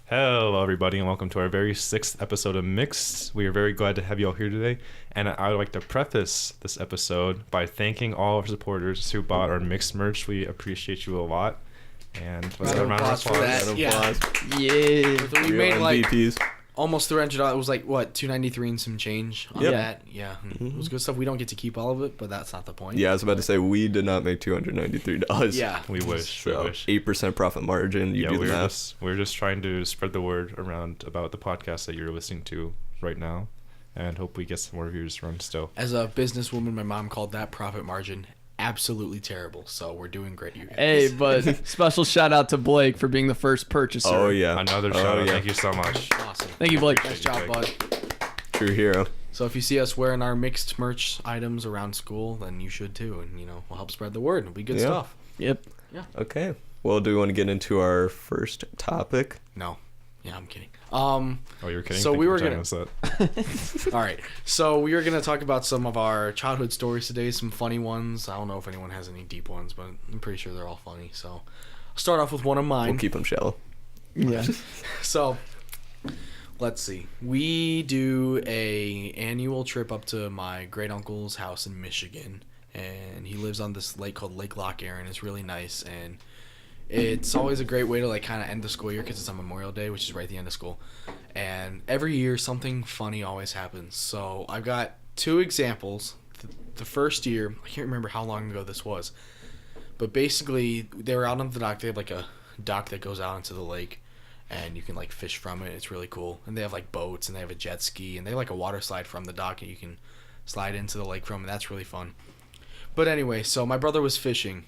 Hello, everybody, and welcome to our very 6th episode of Mixed. We are very glad to have you all here today, and I would like to preface this episode by thanking all our supporters who bought our Mixed merch. We appreciate you a lot, and let's have a round of applause. Yeah. We made like MVPs. almost $300. It was like what, $293 and some change on that. Yeah, It was good stuff. We don't get to keep all of it, but that's not the point. Yeah, I was about to say we did not make $293. Yeah, We wish. So 8% profit margin. You do the math. We're just trying to spread the word around about the podcast that you're listening to right now, and hope we get some more views from still. As a businesswoman, my mom called that profit margin absolutely terrible. So we're doing great, you guys. Hey, but special shout out to Blake for being the first purchaser. Oh yeah, Another shout out. Thank you so much. Awesome. Thank you, Blake. Nice job, bud. true hero. So if you see us wearing our Mixed merch items around school, then you should too, and we'll help spread the word. It'll be good stuff. Yep. Okay. Well, do we want to get into our first topic? No. Yeah, I'm kidding. Oh, you were kidding? So Thank we you were for telling gonna. us that. All right. So we are gonna talk about some of our childhood stories today. Some funny ones. I don't know if anyone has any deep ones, but I'm pretty sure they're all funny. So I'll start off with one of mine. We'll keep them shallow. Yeah. So let's see. We do a annual trip up to my great uncle's house in Michigan, and he lives on this lake called Lake Loch Erin. It's really nice, and it's always a great way to kind of end the school year because it's on Memorial Day, which is right at the end of school. And every year something funny always happens. So I've got two examples. The first year, I can't remember how long ago this was, but basically they were out on the dock. They have a dock that goes out into the lake, and you can fish from it. It's really cool. And they have boats, and they have a jet ski, and they have a water slide from the dock, and you can slide into the lake from, and that's really fun. But anyway, so my brother was fishing,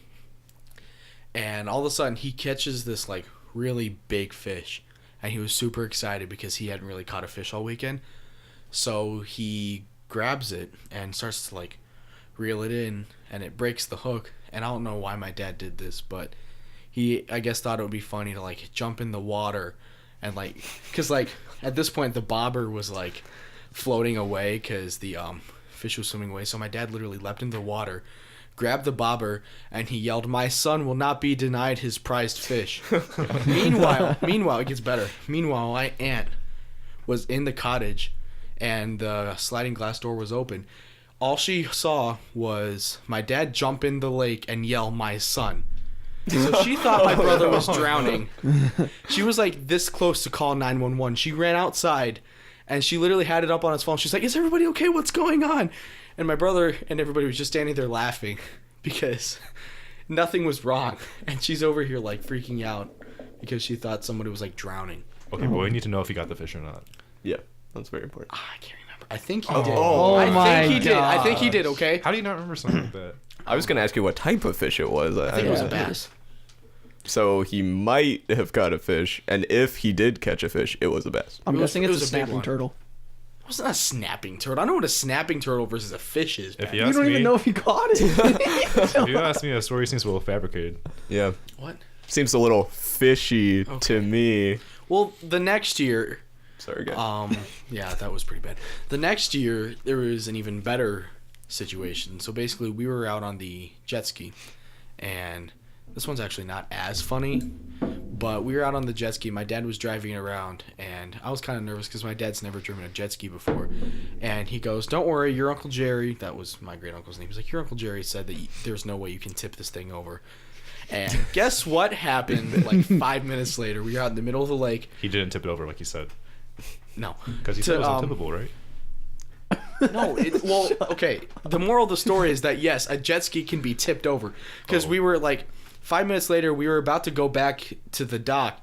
and all of a sudden he catches this really big fish, and he was super excited because he hadn't really caught a fish all weekend. So he grabs it and starts to reel it in, and it breaks the hook. And I don't know why my dad did this, but he, I guess, thought it would be funny to jump in the water and because at this point the bobber was floating away because the fish was swimming away. So my dad literally leapt into the water, grabbed the bobber, and he yelled, "My son will not be denied his prized fish." Meanwhile, it gets better. Meanwhile, my aunt was in the cottage, and the sliding glass door was open. All she saw was my dad jump in the lake and yell, "My son." So she thought my brother was drowning. She was this close to call 911. She ran outside, and she literally had it up on his phone. She's like, "Is everybody okay? What's going on?" And my brother and everybody was just standing there laughing because nothing was wrong. And she's over here freaking out because she thought somebody was drowning. Okay, but we need to know if he got the fish or not. Yeah, that's very important. I can't remember. I think he did. my I think he did, okay? How do you not remember something like that? I was gonna ask you what type of fish it was. I think it was a bass. So he might have caught a fish, and if he did catch a fish, it was a bass. I'm guessing it it's was a a big snapping one. turtle. It wasn't a snapping turtle. I know what a snapping turtle versus a fish is. If Ben. you You ask don't me, even know if he caught it. if you ask me, the story seems a little fabricated. Yeah, What? seems a little fishy to me. Well, the next year, Sorry, guys. yeah, that was pretty bad. The next year, there was an even better situation. So basically, we were out on the jet ski, and this one's actually not as funny, but we were out on the jet ski. My dad was driving around, and I was kind of nervous because my dad's never driven a jet ski before. And he goes, "Don't worry, your Uncle Jerry," that was my great uncle's name. He's like, "Your Uncle Jerry said that there's no way you can tip this thing over." And guess what happened? 5 minutes later, we were out in the middle of the lake. He didn't tip it over like he said. No. Because he said it was untippable, right? No, well, okay. The moral of the story is that yes, a jet ski can be tipped over. Because we were 5 minutes later, we were about to go back to the dock,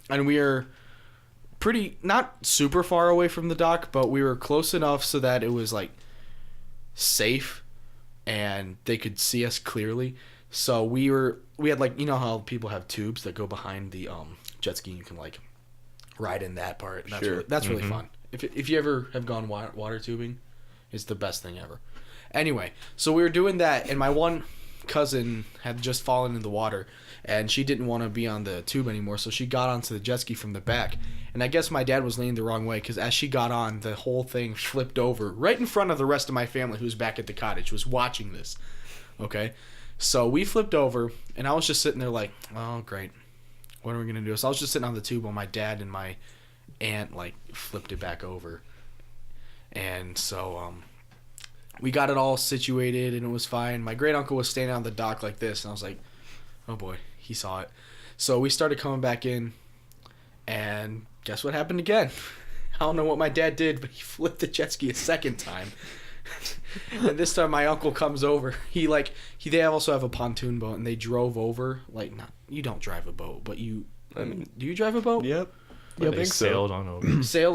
and we were not super far away from the dock, but we were close enough so that it was safe, and they could see us clearly. So we had how people have tubes that go behind the jet ski, and you can ride in that part. And that's really fun. If you ever have gone water tubing, it's the best thing ever. Anyway, so we were doing that, and my one cousin had just fallen in the water, and she didn't want to be on the tube anymore, so she got onto the jet ski from the back. And I guess my dad was leaning the wrong way, because as she got on, the whole thing flipped over right in front of the rest of my family who was back at the cottage, was watching this. Okay? So we flipped over, and I was just sitting there oh, great. what are we gonna do? So I was just sitting on the tube while my dad and my aunt like flipped it back over, and so we got it all situated and it was fine. My great uncle was standing on the dock like this, and I was like, oh boy, he saw it. So we started coming back in, and guess what happened again? I don't know what my dad did, but he flipped the jet ski a second time. And this time my uncle comes over. They also have a pontoon boat, and they drove over. Like, not, you don't drive a boat, but do you drive a boat? Yep. But they sailed on over.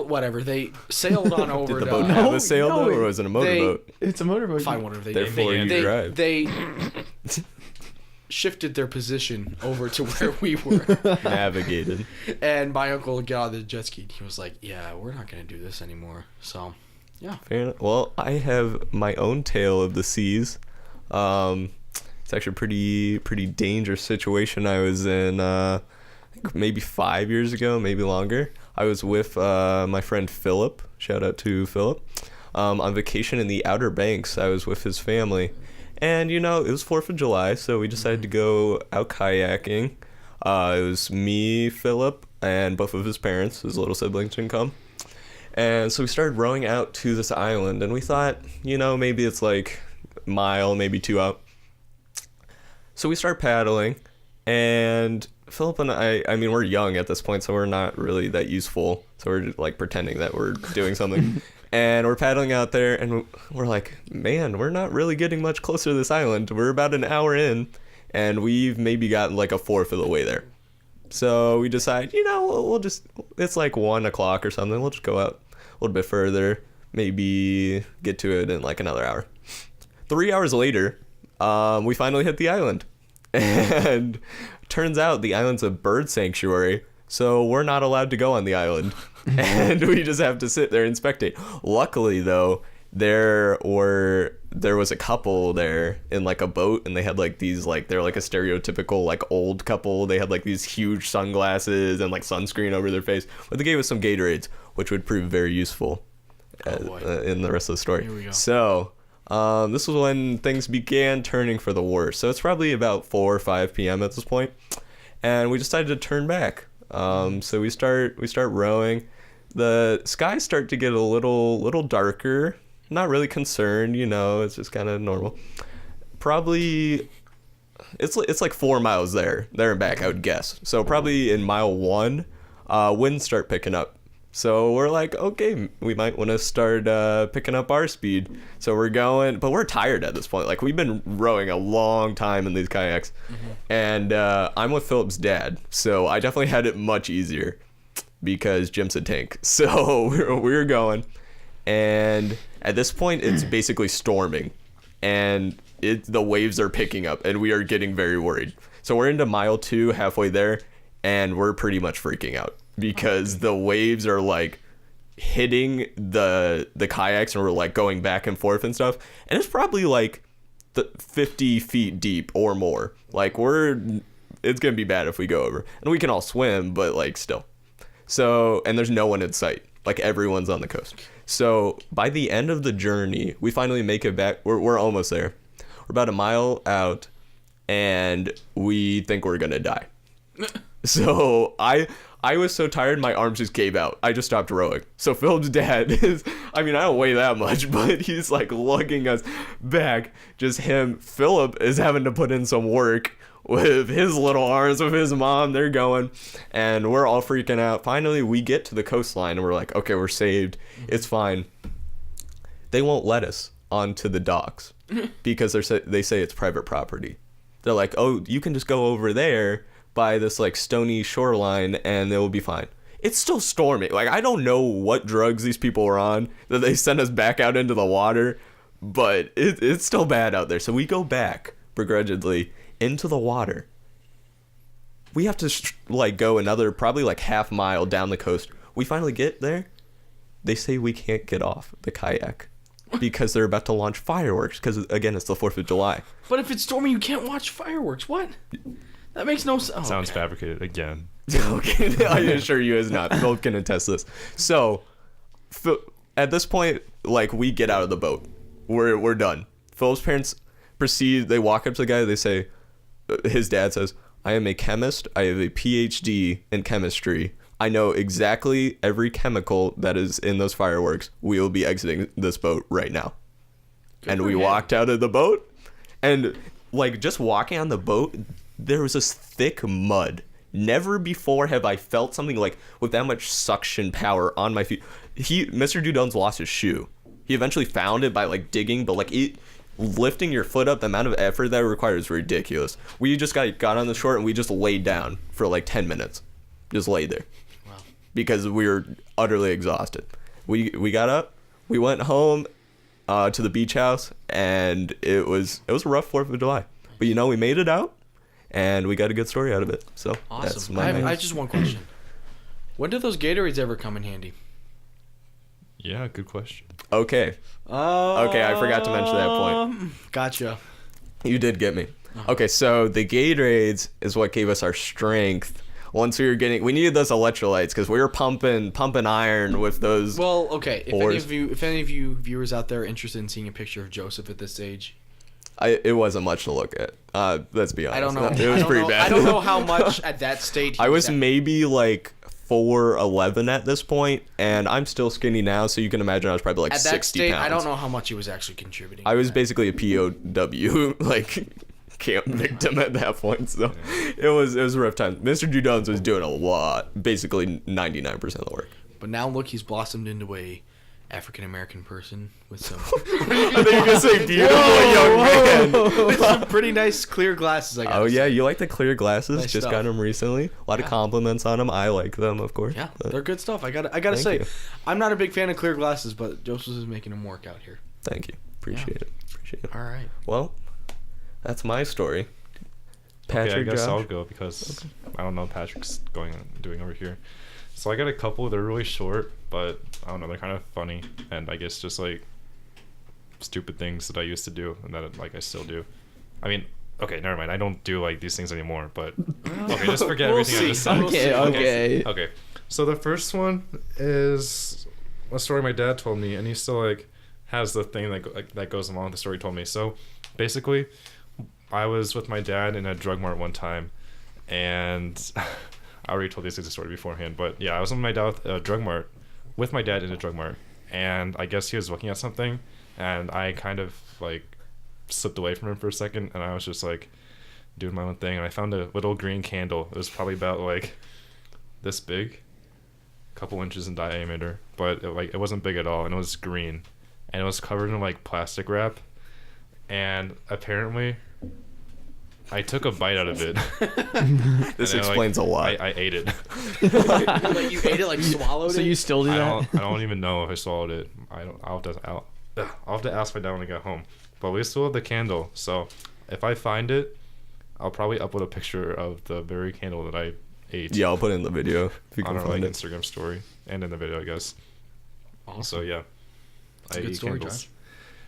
Whatever. They sailed on over. Did the boat have a sail though, or was it a motorboat? It's a motorboat. Fine, whatever they Therefore, did. you drive. They shifted their position over to where we were. Navigated. And my uncle got out of the jet ski. He was like, yeah, we're not going to do this anymore. So, yeah. Fair enough. Well, I have my own tale of the seas. It's actually a pretty dangerous situation I was in, I think maybe 5 years ago, maybe longer. I was with my friend Philip. Shout out to Philip. On vacation in the Outer Banks. I was with his family. And, it was 4th of July, so we decided to go out kayaking. It was me, Philip, and both of his parents. His little siblings didn't come. And so we started rowing out to this island, and we thought, maybe it's like a mile, maybe 2 out. So we start paddling, and Philip and I mean, we're young at this point, so we're not really that useful. So we're just, like, pretending that we're doing something. And we're paddling out there, and we're like, man, we're not really getting much closer to this island. We're about an hour in, and we've maybe gotten like a fourth of the way there. So we decide, we'll just, it's like 1 o'clock or something. We'll just go out a little bit further, maybe get to it in like another hour. 3 hours later, we finally hit the island. And turns out the island's a bird sanctuary, so we're not allowed to go on the island. And we just have to sit there and spectate. Luckily, though, there was a couple there in like a boat, and they had like these, like, they're like a stereotypical like old couple. They had like these huge sunglasses and like sunscreen over their face, but they gave us some Gatorades, which would prove very useful in the rest of the story. Here we go. So this was when things began turning for the worse. So it's probably about 4 or 5 p.m. at this point, and we decided to turn back. So we start rowing. The skies start to get a little darker. Not really concerned, it's just kind of normal. Probably it's like 4 miles there and back, I would guess. So probably in mile 1, winds start picking up. So we're like, okay, we might want to start picking up our speed. So we're going, but we're tired at this point. Like, we've been rowing a long time in these kayaks. Mm-hmm. And I'm with Philip's dad, so I definitely had it much easier because Jim's a tank. So we were going, and at this point, it's basically storming, and the waves are picking up, and we are getting very worried. So we're into mile 2, halfway there, and we're pretty much freaking out because the waves are like hitting the kayaks, and we're like going back and forth and stuff. And it's probably like 50 feet deep or more. Like, it's gonna be bad if we go over. And we can all swim, but like still. So, and there's no one in sight. Like, everyone's on the coast. So by the end of the journey, we finally make it back. We're almost there. We're about a mile out, and we think we're gonna die. So I was so tired, my arms just gave out. I just stopped rowing. So Philip's dad is, I don't weigh that much, but he's like lugging us back. Just him. Philip is having to put in some work with his little arms, with his mom. They're going, and we're all freaking out. Finally, we get to the coastline, and we're like, okay, we're saved. It's fine. They won't let us onto the docks because they say it's private property. They're like, oh, you can just go over there by this like stony shoreline and it will be fine. It's still storming. Like, I don't know what drugs these people were on that they sent us back out into the water, but it's still bad out there. So we go back begrudgingly into the water. We have to like go another probably like half mile down the coast. We finally get there. They say we can't get off the kayak because they're about to launch fireworks, because again, it's the 4th of July. But if it's stormy, you can't watch fireworks. What? That makes no sense. Sounds fabricated again. Okay, I assure you it's not. Philip can attest this. So, at this point, like, we get out of the boat. We're done. Philip's parents proceed. They walk up to the guy. They say, his dad says, I am a chemist. I have a PhD in chemistry. I know exactly every chemical that is in those fireworks. We will be exiting this boat right now. And we walked out of the boat, and like just walking on the boat, there was this thick mud. Never before have I felt something like with that much suction power on my feet. Mr. Dudon's lost his shoe. He eventually found it by like digging, but like lifting your foot up, the amount of effort that it requires is ridiculous. We just got on the shore and we just laid down for like 10 minutes. Just laid there. Wow. Because we were utterly exhausted. We got up, we went home to the beach house, and it was a rough 4th of July. But we made it out, and we got a good story out of it. So awesome. That's my I have just one question. When do those Gatorades ever come in handy? Yeah, good question. Okay, I forgot to mention that point. Gotcha. You did get me. Okay, so the Gatorades is what gave us our strength. Once we needed those electrolytes because we were pumping iron with those. Well, okay. If any of you viewers out there are interested in seeing a picture of Joseph at this age, it wasn't much to look at. Let's be honest. I don't know. It was pretty bad. I don't know how much at that stage. I was maybe like 4'11" at this point, and I'm still skinny now, so you can imagine I was probably like at that 60 stage, pounds. I don't know how much he was actually contributing. I was basically a POW, like camp victim at that point, so it was a rough time. Mr. Judons was doing a lot, basically 99% of the work. But now look, he's blossomed into a African American person with some. I think you're gonna say beautiful young man. With some pretty nice clear glasses. I guess. Oh yeah, you like the clear glasses? Nice Just stuff. got them recently. A lot of compliments on them. I like them, of course. Yeah, but they're good stuff. I gotta say, you. I'm not a big fan of clear glasses, but Joseph is making them work out here. Thank you. Appreciate it. All right. Well, that's my story. Patrick, I guess Josh? I'll go because I don't know what Patrick's doing over here. So I got a couple. They're really short, but I don't know. They're kind of funny, and I guess just like stupid things that I used to do and that like I still do. I mean, okay, never mind. I don't do like these things anymore. But okay, just forget everything I just said. Okay. So the first one is a story my dad told me, and he still like has the thing that goes along with the story he told me. So basically, I was with my dad in a drug mart one time, and I already told this story beforehand, but yeah, I was with my dad in a drug mart, and I guess he was looking at something, and I kind of like slipped away from him for a second, and I was just like doing my own thing, and I found a little green candle. It was probably about like this big, a couple inches in diameter, but it wasn't big at all, and it was green, and it was covered in like plastic wrap, and apparently I took a bite out of it. This explains a lot. I ate it. Like you ate it, like swallowed it. So you still do that? I don't even know if I swallowed it. I'll have to ask my dad when I get home. But we still have the candle, so if I find it, I'll probably upload a picture of the very candle that I ate. Yeah, I'll put it in the video if you on can our find it. Instagram story and in the video, I guess. Awesome. So yeah, It's a good eat story, candles. Josh.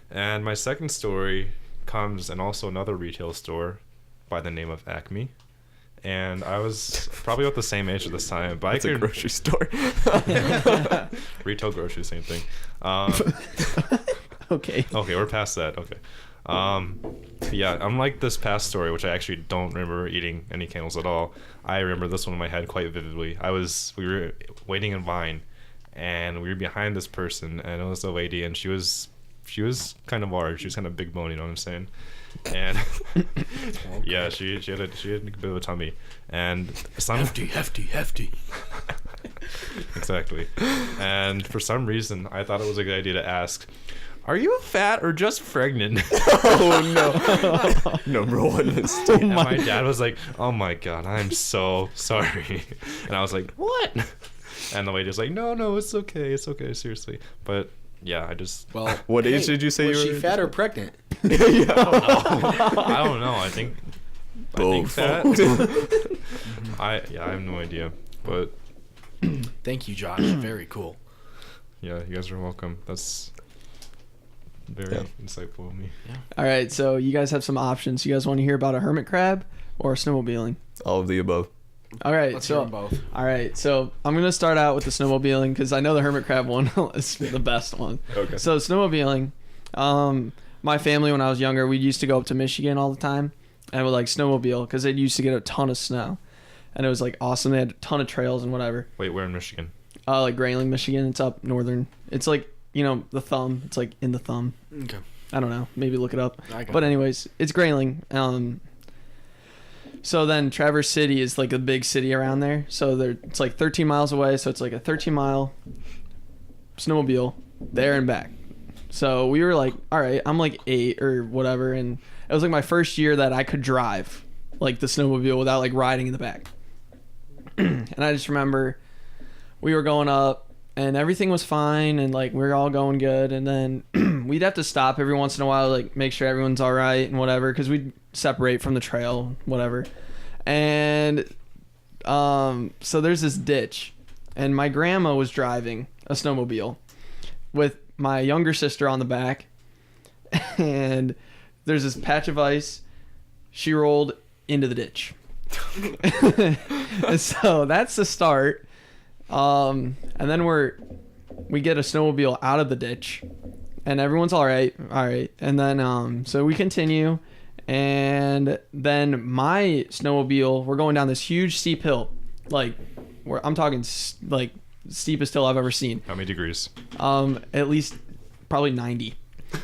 And my second story comes in also another retail store by the name of Acme. And I was probably about the same age at this time, but It's a grocery store. retail grocery, same thing. Okay. Okay, we're past that. Okay. Yeah, unlike this past story, which I actually don't remember eating any candles at all, I remember this one in my head quite vividly. We were waiting in line, and we were behind this person, and it was a lady, and she was kind of large. She was kind of big bone, you know what I'm saying? And yeah, she had a bit of a tummy, and hefty. Exactly. And for some reason, I thought it was a good idea to ask, "Are you fat or just pregnant?" Oh no! Number one mistake. And my dad was like, "Oh my god, I'm so sorry." And I was like, "What?" And the lady was like, "No, it's okay, seriously." But yeah, I just What age did you say was you she were? fat or pregnant? I don't know. I think Both. fat. I have no idea. But Thank you, Josh. Very cool. yeah, you guys are welcome. That's very insightful of me. All right, so you guys have some options. You guys want to hear about a hermit crab or snowmobiling? All of the above. All right, Let's hear so them both. all right, so I'm gonna start out with the snowmobiling because I know the hermit crab one is the best one. Okay. So snowmobiling, my family when I was younger, we used to go up to Michigan all the time, and would like snowmobile because it used to get a ton of snow, and it was like awesome. They had a ton of trails and whatever. Wait, where in Michigan? Like Grayling, Michigan. It's up northern. It's like, you know, the thumb. It's like in the thumb. Okay. I don't know. Maybe look it up. But But anyways, it's Grayling. So then Traverse City is like a big city around there. So it's like 13 miles away. So it's like a 13-mile snowmobile there and back. So we were like, all right, I'm like 8 or whatever. And it was like my first year that I could drive like the snowmobile without like riding in the back. And I just remember we were going up and everything was fine and like we were all going good. And then we'd have to stop every once in a while, like make sure everyone's all right and whatever, because we'd separate from the trail, whatever. And so there's this ditch, and my grandma was driving a snowmobile with my younger sister on the back, and there's this patch of ice. She rolled into the ditch. And so that's the start. And then we get a snowmobile out of the ditch, and everyone's all right. And then so we continue, and then my snowmobile, we're going down this huge steep hill, like I'm talking like steepest hill I've ever seen. How many degrees? At least probably 90.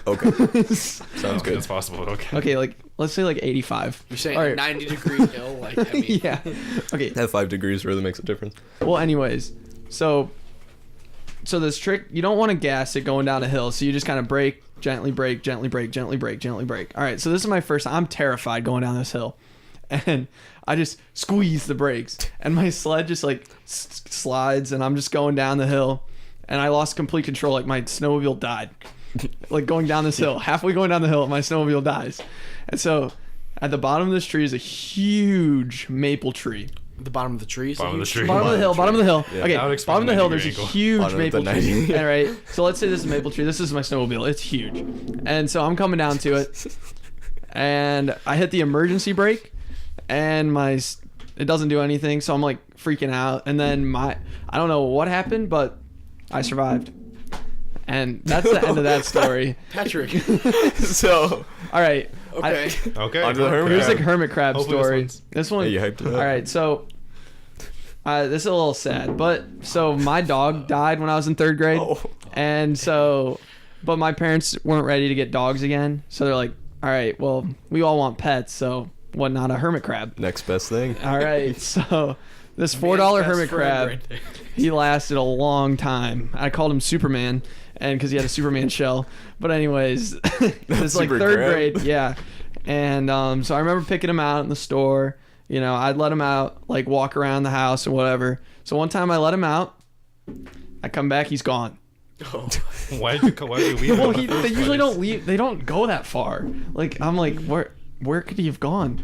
Okay. Sounds good. That's possible. Okay. Okay, like let's say like 85. You're saying All a right. 90-degree hill? Like, I mean, Yeah. Okay. That 5 degrees really makes a difference. Well, anyways, so this trick, you don't want to gas it going down a hill, so you just kind of brake, gently brake, gently brake, gently brake, gently brake. All right, so this is my first time. I'm terrified going down this hill, and I just squeeze the brakes, and my sled just like slides, and I'm just going down the hill, and I lost complete control. Like my snowmobile died, like going down this hill. Halfway going down the hill, my snowmobile dies, and so at the bottom of this tree is a huge maple tree. the bottom of the tree. Bottom of the tree. Bottom of the hill. Bottom of the hill. Yeah. Okay. That would explain Bottom of the hill. the There's a 90-degree angle. huge Bottom of the maple tree. 90. All right. So let's say this is a maple tree. This is my snowmobile. It's huge, and so I'm coming down to it, and I hit the emergency brake, and it doesn't do anything. So I'm like freaking out, and then I don't know what happened, but I survived, and that's the end of that story. Patrick. So, All right. Okay. Okay. Onto the hermit Here's crab. the hermit crab Hopefully story. this This one. Hey, you hyped it up. All right, so this is a little sad, but so my dog died when I was in 3rd grade, Oh. and so, but my parents weren't ready to get dogs again, so they're like, all right, well, we all want pets, so what? Not a hermit crab. Next best thing. All right, so this $4 Man's hermit best friend crab, right there. he lasted a long time. I called him Superman, and because he had a Superman shell. But anyways, it's like Super 3rd crab. grade, yeah. And so I remember picking him out in the store. You know, I'd let him out, like walk around the house or whatever. So one time I let him out. I come back, he's gone. Oh. Why did you leave? Well, him in the they first usually place? don't leave. They don't go that far. Like I'm like, where could he have gone?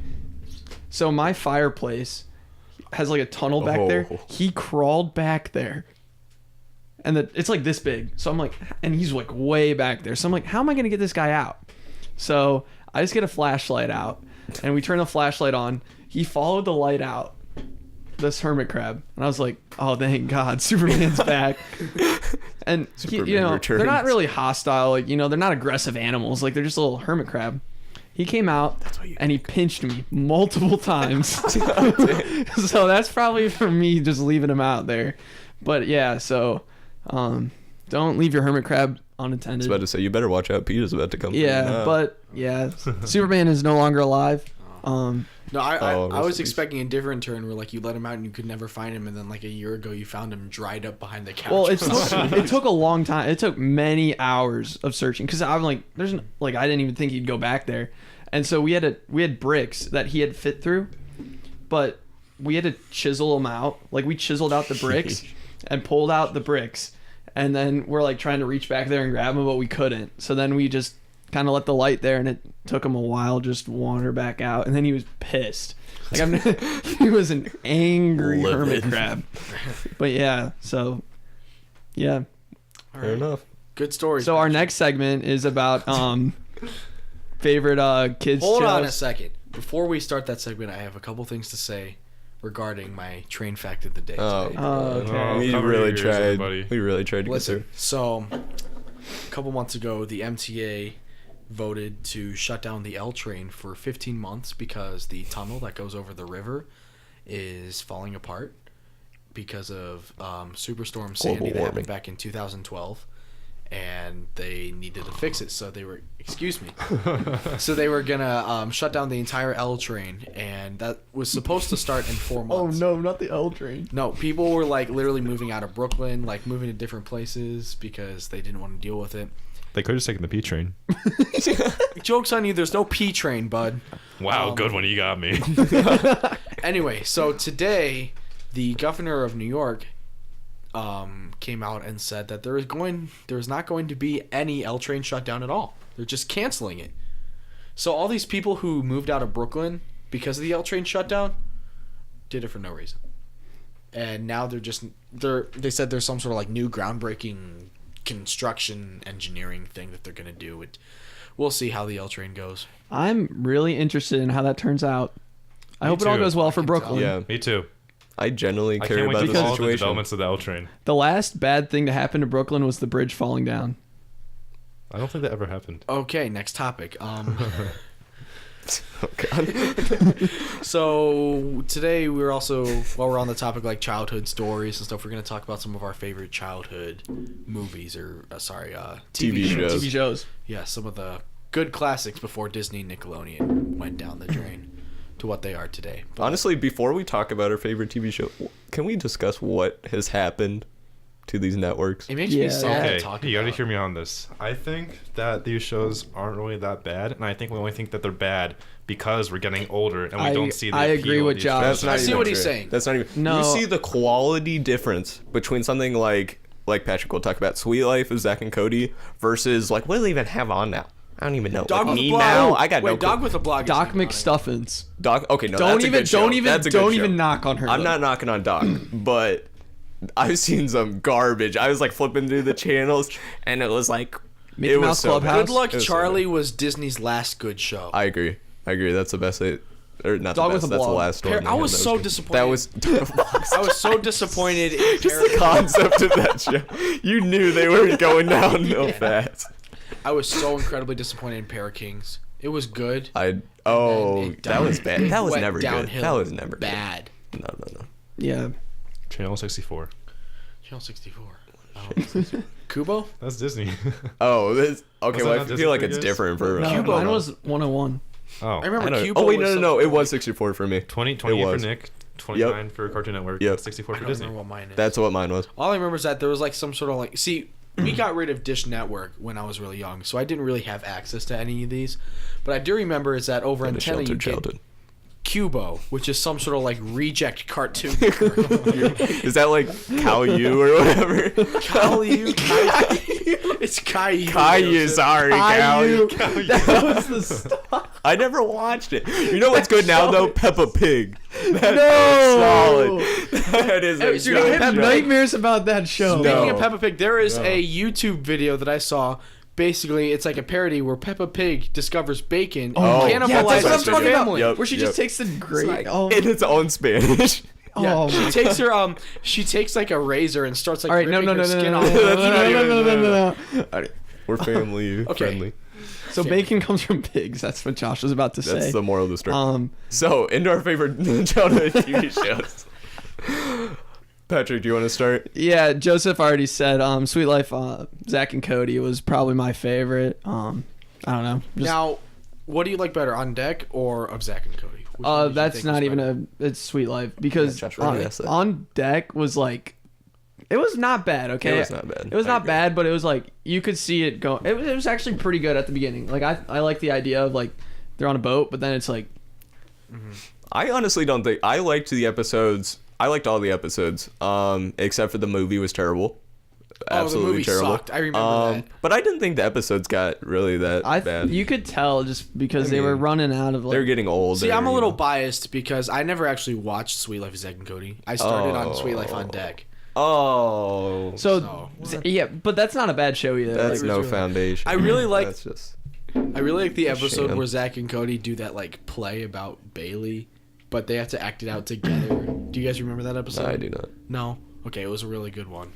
So my fireplace has like a tunnel back there. Oh. He crawled back there, and it's like this big. So I'm like, and he's like way back there. So I'm like, how am I gonna get this guy out? So I just get a flashlight out, and we turn the flashlight on. He followed the light out, this hermit crab, and I was like, oh, thank God, Superman's back. And Superman you know, returns. they're not really hostile. Like, you know, they're not aggressive animals. Like, they're just a little hermit crab. He came out and he pinched me multiple times. So that's probably for me just leaving him out there. But yeah, so don't leave your hermit crab I was unattended. about to say, you better watch out. Pete is about to come. Yeah, through now. but yeah, Superman is no longer alive. No, I Oh, was rest in peace. expecting a different turn where like you let him out and you could never find him, and then like a year ago you found him dried up behind the couch. Well, it took a long time. It took many hours of searching because I'm like, I didn't even think he'd go back there, and so we had bricks that he had fit through, but we had to chisel them out. Like we chiseled out the bricks and pulled out the bricks, and then we're like trying to reach back there and grab them, but we couldn't. So then we just kind of let the light there, and it took him a while just to wander back out, and then he was pissed. Like he was an angry hermit Livid. crab. But yeah, so yeah. All Fair right. enough. Good story. So our next segment is about favorite kids Hold shows. on a second. Before we start that segment, I have a couple things to say regarding my train fact of the day. Oh, today. Okay. Oh, we cover really your ears, tried. everybody. We really tried to Listen, get so a couple months ago, the MTA voted to shut down the L train for 15 months because the tunnel that goes over the river is falling apart because of Superstorm Sandy Global that warming. happened back in 2012, and they needed to fix it. So they were, excuse me, so they were gonna shut down the entire L train, and that was supposed to start in 4 months. no, not the L train. No, people were like literally moving out of Brooklyn, like moving to different places because they didn't want to deal with it. They could have just taken the P train. Joke's on you, there's no P train, bud. Wow, good one. You got me. Anyway, so today, the governor of New York came out and said that there is not going to be any L train shutdown at all. They're just canceling it. So all these people who moved out of Brooklyn because of the L train shutdown did it for no reason. And now they said there's some sort of like new groundbreaking construction engineering thing that they're going to do. We'll see how the L train goes. I'm really interested in how that turns out. I hope it all too. goes well for can tell. Brooklyn. Yeah, Me too. I genuinely I care can't wait about to the see all the situation. developments of the L train. The last bad thing to happen to Brooklyn was the bridge falling down. I don't think that ever happened. Okay, next topic. Oh, God. So today we're also, while we're on the topic like childhood stories and stuff, we're going to talk about some of our favorite childhood movies or TV shows. TV shows. Yeah, some of the good classics before Disney and Nickelodeon went down the drain to what they are today. But Honestly, before we talk about our favorite TV show, can we discuss what has happened to these networks? it makes me Yeah. sad Okay, to talk you gotta about. hear me on this. I think that these shows aren't really that bad, and I think we only think that they're bad because we're getting older and we don't see the I appeal agree of with these Josh. shows. I see even what he's true. saying. That's not even. No. You see the quality difference between something like Patrick will talk about Sweet Life of Zach and Cody versus like what do they even have on now? I don't even know. Dog like with a me blog. now. I got Wait, no clue. Dog with a blog. is Doc name on it. McStuffins. Doc. Okay, no, Don't that's a even, good show. don't even, That's a good don't show. even knock on her. I'm though. not knocking on Doc, but I've seen some garbage. I was like flipping through the channels, and it was like Mickey it was Mouse so Clubhouse. bad. Good Luck It was so Charlie was Disney's last good show. I agree. That's the best. Or not Dog the with best. a That's the blog. last one. I was so disappointed. That was I was so disappointed in just the concept of that show. You knew they were going downhill fast. I was so incredibly disappointed in Pair Kings. It was good. That it was bad. That was went never good. downhill That was never bad. Good. No. Yeah. Channel 64. Channel 64. Kubo? That's Disney. Oh, this okay. Was Well, that I not feel like Disney it's for you guys? different for. No, I don't mine know. was 101. Oh, I remember I don't- Kubo. oh wait, was no. It something was like- 64 for me. 20 It 28 for was. Nick, 29 for Cartoon Network, Yep. 64 I for don't Disney. remember what mine is. That's what mine was. All I remember is that there was like some sort of like. See, we got rid of Dish Network when I was really young, so I didn't really have access to any of these. But I do remember is that over In a antenna you sheltered get childhood. Kubo, which is some sort of like reject cartoon. Is that like Caillou or whatever? Caillou. It's Caillou. Caillou, sorry, Caillou. That was the stuff. I never watched it. You know what's good now though? Peppa Pig. That's No. solid. That is a Hey, good you're gonna I have show. nightmares about that show. No. Speaking of Peppa Pig, there is a YouTube video that I saw. Basically, it's like a parody where Peppa Pig discovers bacon Oh, and yeah, Yeah, cannibalizes that's what I'm her talking about. family. Yep. Where she just takes the great. like- oh, In its own Spanish. Yeah, oh she my takes her she takes like a razor and starts like All right, no, ripping no, her no, no, skin no, off. no, no, no, no, no, no, no. Alright, we're family friendly. So bacon comes from pigs. That's what Josh was about to say. That's the moral of the story. Um, So, into our favorite childhood TV shows. Patrick, do you want to start? yeah, Joseph already said. Sweet Life, Zach and Cody was probably my favorite. I don't know. Just, Now, what do you like better, On Deck or of Zack and Cody? Which one did you that's think not was even better? it's Sweet Life because Yeah, Josh already asked that. on Deck was like, it was not bad. Okay, It was not bad. It was I not agree. bad, but it was like you could see it go. It was actually pretty good at the beginning. Like I like the idea of like they're on a boat, but then it's like I honestly don't think I liked the episodes. I liked all the episodes, except for the movie was terrible. Absolutely movie terrible. sucked. I remember that. But I didn't think the episodes got really that bad. you could tell just because I they were mean, running out of like. They're getting old. See, I'm a little biased because I never actually watched Sweet Life of Zack and Cody. I started on Sweet Life on Deck. Oh, so yeah, but that's not a bad show either. that's Like, no really- foundation. I really like- That's just. I really like the episode shame. where Zack and Cody do that like play about Bailey, but they have to act it out together. Do you guys remember that episode? I do not. No. Okay, it was a really good one.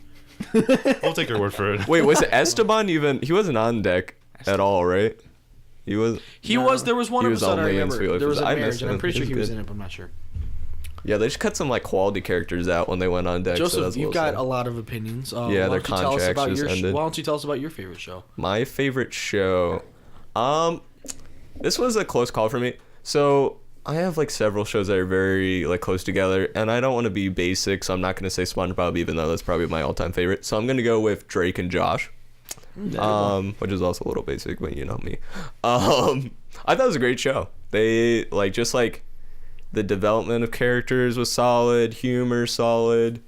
We'll take your word for it. Wait, was it Esteban even? He wasn't on Deck at all, right? He was. He was. There was one He was episode I only in remember. Sweet Life There was of a Zack. I marriage, missed and I'm him. pretty He sure was he was good. in it, but I'm not sure. Yeah, they just cut some like quality characters out when they went on deck. so Joseph, that's you've what got we'll a say. lot of opinions. Yeah, why their don't you tell us contracts about just your ended. Why don't you tell us about your favorite show? My favorite show. This was a close call for me. So I have like several shows that are very like close together, and I don't want to be basic, so I'm not gonna say SpongeBob, even though that's probably my all-time favorite. So I'm gonna go with Drake and Josh. Which is also a little basic, but you know me. I thought it was a great show. They like just like the development of characters was solid, humor solid,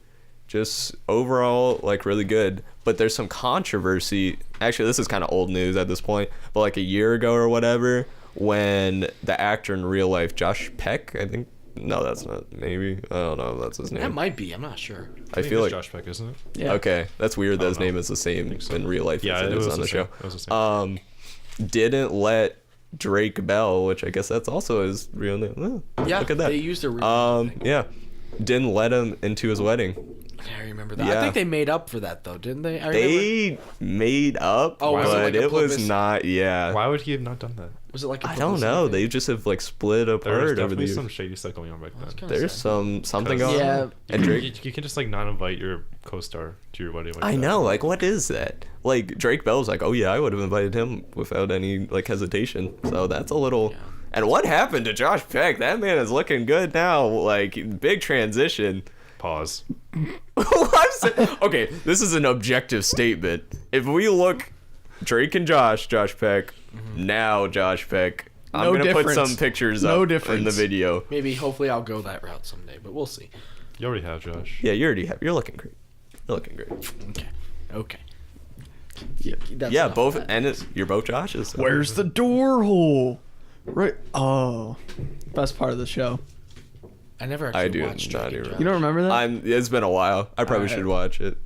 just overall like really good. But there's some controversy. Actually, this is kind of old news at this point, but like a year ago or whatever, when the actor in real life, Josh Peck, I think. No, that's not. Maybe I don't know if that's his name. That might be. I'm not sure. I feel like Josh Peck, isn't it? Yeah. okay, that's weird that I his don't know. name is the same in real life Yeah, as it it is was on the the show. same. It was the same. Didn't let Drake Bell, which I guess that's also his real name. Yeah, look at that. they used a real name, I think. Yeah, didn't let him into his wedding. I remember that. Yeah. I think they made up for that though, didn't they? I remember. They made up, Oh, was it but like a it was publicity- not. Yeah, Why would he have not done that? Was it like a I don't publicity know. thing? They just have like split There was apart over the definitely years. some shady stuff going on back That's then. kinda There's sad. something Cause- going Yeah. on. And Drake. You can just like not invite your co-star to your wedding. Like I that. know, like, what is that? Like, Drake Bell's like, oh yeah, I would have invited him without any like hesitation. So that's a little. Yeah. And what happened to Josh Peck? That man is looking good now. Like, big transition. Pause. Okay, this is an objective statement. If we look, Drake and Josh Peck, now Josh Peck. I'm No gonna put difference. some pictures No up in the difference. video. Maybe, hopefully, I'll go that route someday, but we'll see. You already have Josh. Yeah, you already have. You're looking great. You're looking great. Okay. Okay. Yeah. That's Yeah, enough both, of that. and you're both Josh's. so- Where's the door hole? Right. Oh, best part of the show. I never actually I do watched not Drake and even- Josh. You don't remember that? It's been a while. I probably Alright. should watch it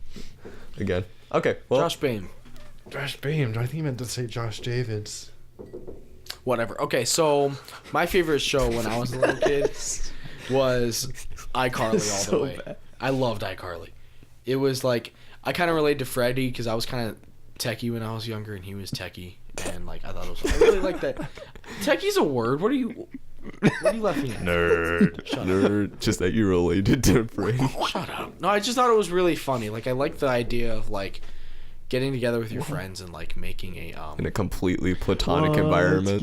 again. Okay, well, Josh Bain. Josh Beam. I think he meant to say Josh Davids. Whatever. Okay, so my favorite show when I was a little kid was iCarly all So the way. bad. I loved iCarly. It was like I kind of related to Freddie because I was kind of techie when I was younger and he was techie, and like I thought it was. I really like that. Techie's a word. What are you laughing at? Nerd. Shut up. nerd, just that you related to Brady. Shut up. No, I just thought it was really funny. Like I liked the idea of like getting together with your friends and like making a In a completely platonic environment.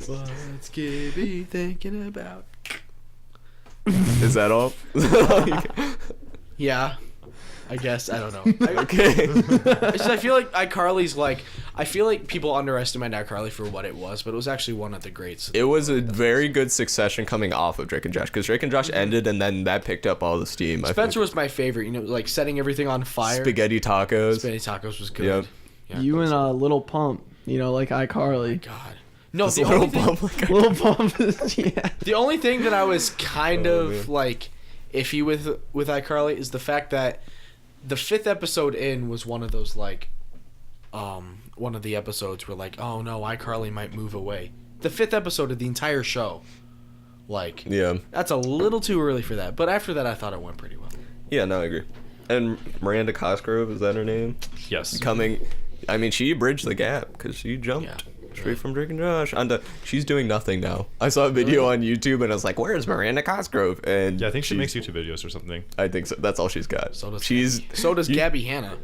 What's Gibby thinking about? Is that all? Yeah, I guess I don't know. Okay. It's just, I feel like iCarly's like I feel like people underestimate iCarly for what it was, but it was actually one of the greats. It was a very good succession coming off of Drake and Josh, because Drake and Josh ended and then that picked up all the steam. I Spencer think. was my favorite. You know, like setting everything on fire. Spaghetti tacos. Spaghetti tacos was good. Yep. Yeah, You those- and Little Pump. You know, like iCarly. God. No, Just the a little only, thing, bump like Little Pump is yeah. the only thing that I was kind Oh, of man. like iffy with iCarly is the fact that the 5th episode in was one of those like one of the episodes where like, oh no, iCarly might move away. The 5th episode of the entire show. Like Yeah. that's a little too early for that. But after that I thought it went pretty well. Yeah, no, I agree. And Miranda Cosgrove, is that her name? Yes. Coming, I mean, she bridged the gap because she jumped Yeah. straight from Drake and Josh onto. She's doing nothing now. I saw a video on YouTube and I was like, "Where's Miranda Cosgrove?" And Yeah, I think she she's- makes YouTube videos or something. I think so. That's all she's got. So does she's. Gabby. Gabby Hanna.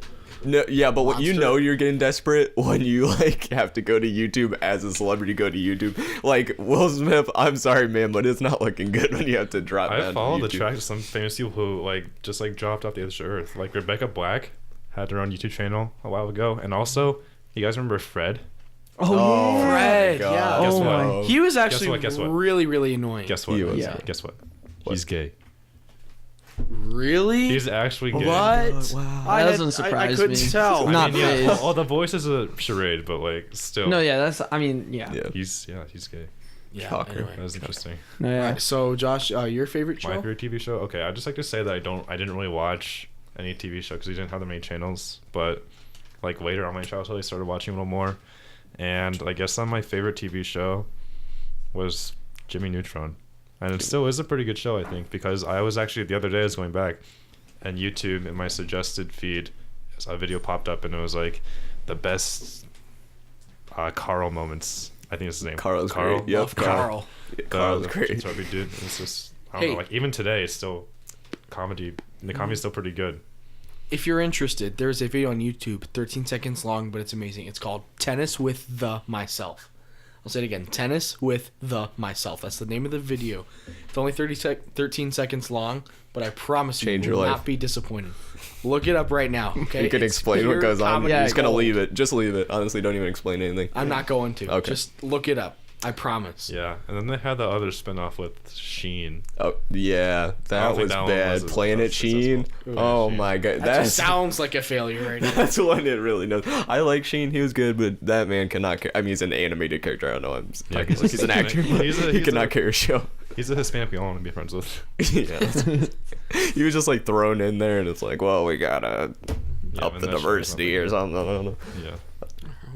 No, yeah, but what you Monster. know, you're getting desperate when you like have to go to YouTube as a celebrity. Go to YouTube, like Will Smith. I'm sorry, man, but it's not looking good when you have to drop down. I to follow the YouTube. track of some famous people who like just like dropped off the edge of earth. Like Rebecca Black had her own YouTube channel a while ago, and also you guys remember Fred? Oh, Oh, yeah. Fred, my God. yeah. Guess Oh, what? my. He was actually Guess what? really, really annoying. Guess what? He was. Yeah. Guess what? He's gay. Really? He's actually gay. What? Wow. I That had- doesn't surprise I couldn't me. tell. Not I mean, yeah, phased. all the voice is a charade, but like still. No, yeah, that's. I mean, yeah. Yeah. He's gay. Yeah. Shocker. Anyway. That's interesting. No, yeah. Alright, so Josh, your favorite show? My favorite TV show. Okay, I'd just like to say that I didn't really watch any TV show because we didn't have that many channels. But like later on my childhood, I started watching a little more, and I guess on my favorite TV show was Jimmy Neutron, and it still is a pretty good show, I think, because I was actually the other day I was going back, and YouTube in my suggested feed a video popped up, and it was like the best Carl moments. I think it's his name. Carl's great. Yep, Love Carl. Carl's the great. Chubby dude. It's just I don't Hey. know. Like even today, it's still comedy. The comedy's still pretty good. If you're interested, there's a video on YouTube, 13 seconds long, but it's amazing. It's called Tennis with the Myself. I'll say it again. Tennis with the Myself. That's the name of the video. It's only 13 seconds long, but I promise you, Change you your will life. not be disappointed. Look it up right now, okay? You can It's explain what pure goes on. comedy You're just gonna gold. leave it. Just leave it. Honestly, don't even explain anything. I'm not going to. Okay. Just look it up. I promise. Yeah, and then they had the other spin-off with Sheen. Oh yeah, I that don't think was that one bad. was Playing as at Sheen. successful. Oh Sheen. my god, That that's just sounds like a failure right now. that's one it really does. I like Sheen. He was good, but that man cannot. I mean, he's an animated character. I don't know. I'm Yeah, talking like he's an actor. he's But a- he he's cannot a- carry a show. He's a Hispanic we all want to be friends with. Yeah. He was just like thrown in there, and it's like, well, we gotta Yeah, up but the that shit was diversity or something. I don't know. Yeah.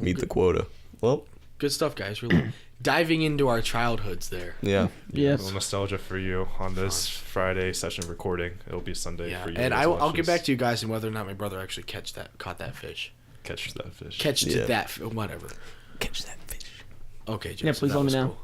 Meet the quota. Well, Good stuff, guys. Really diving into our childhoods there. yeah. Yes. A little nostalgia for you on this Friday session recording. It'll be Sunday Yeah, for you. and guys to I'll watch get this. back to you guys on whether or not my brother actually caught that fish. Catch that fish. Yeah. Whatever. Catch that fish. Okay, Jason, Yeah, please that let me was know. cool.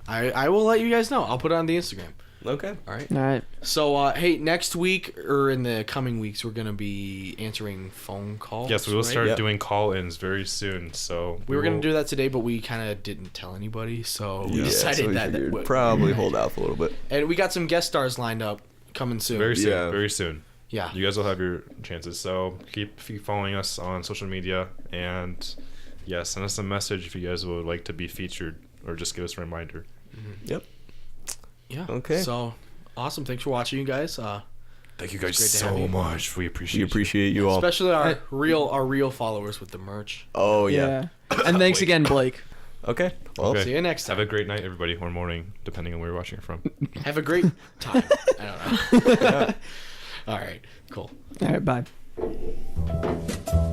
I will let you guys know. I'll put it on the Instagram. Okay. All right. All right. So, hey, next week or in the coming weeks, we're gonna be answering phone calls. Yes, we will right? start Yep. doing call-ins very soon. So We were gonna will- do that today, but we kind of didn't tell anybody, so we Yeah, decided so we that figured we- probably hold out for a little bit. And we got some guest stars lined up coming soon. very soon. Yeah. Very soon. Yeah. You guys will have your chances. So keep following us on social media, and yeah, send us a message if you guys would like to be featured, or just give us a reminder. Yep. Yeah. Okay. So awesome. Thanks for watching, you guys. Thank you It's guys great to have so you. much. We appreciate We appreciate you all. Especially our real followers with the merch. Oh yeah. And thanks again, Blake. Okay. Well, Okay. See you next time. Have a great night, everybody, or morning, depending on where you're watching it from. Have a great time. I don't know. All right. Cool. All right. Bye.